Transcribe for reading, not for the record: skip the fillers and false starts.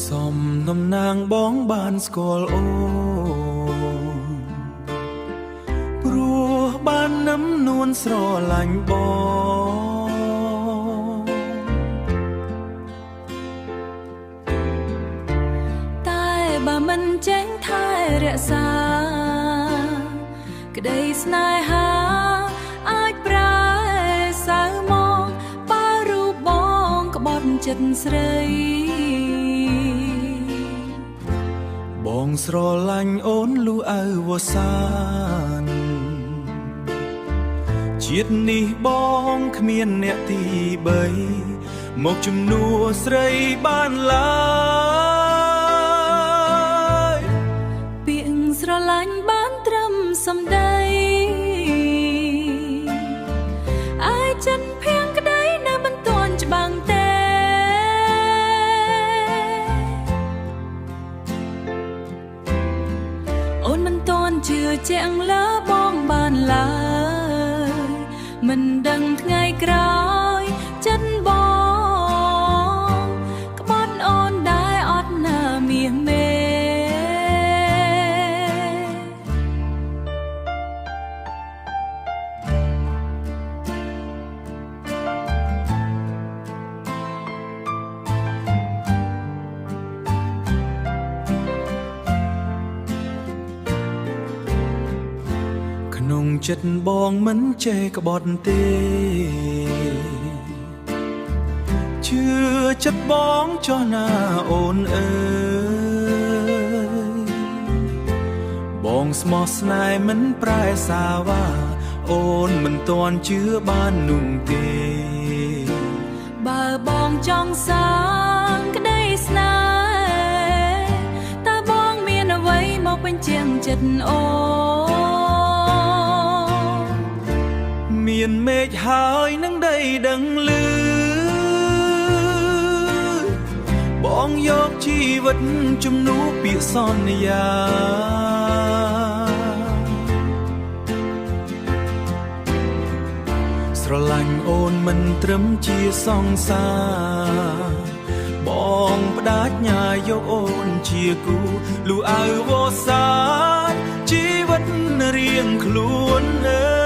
សំតំណាងបងបានស្គាល់អូនព្រោះបាននឹមនួនស្រឡាញ់បងតែបើមិនចេញថែរក្សាក្តីស្នេហាអាចប្រែសៅមកបើរូបបងក្បត់ចិត្តស្រីបងស្រឡាញ់អូនលុះអើវសានជាតិនេះបងគ្មានអ្នកទី3មកជំនួសស្រីបានឡើយពាក្យស្រឡាញ់បានត្រឹមសំដីឯចិត្តភៀងក្តីនៅមិនទាន់ច្បាំងទេអូនមិនទាន់ជឿជាក់លើបងបានឡើយមិនដឹងថ្ងៃក្រោយចិត្តបងក្បត់អូនដែរអត់ណាមាសមេក្នុងចិត្តបងមិនចេះក្បត់ទេជឿចិត្តបងចុះណាអូនអើយបងស្មោះស្នេហ៍មិនប្រែសាវ៉ាអូនមិនទាន់ជឿបាននោះទេបើបងចង់សាងក្តីស្នេហ៍តើបងមានអ្វីមកបញ្ជាក់ចិត្តអូមានមេឃហើយនឹងដីដឹងលឺបងយកជីវិតជំនួសពាក្យសន្យាស្រឡាញ់អូនមិនត្រឹមជាសង្សារបងផ្ដាច់ញាយកអូនជាគូលុះអើវសានជីវិតរៀងខ្លួនអើ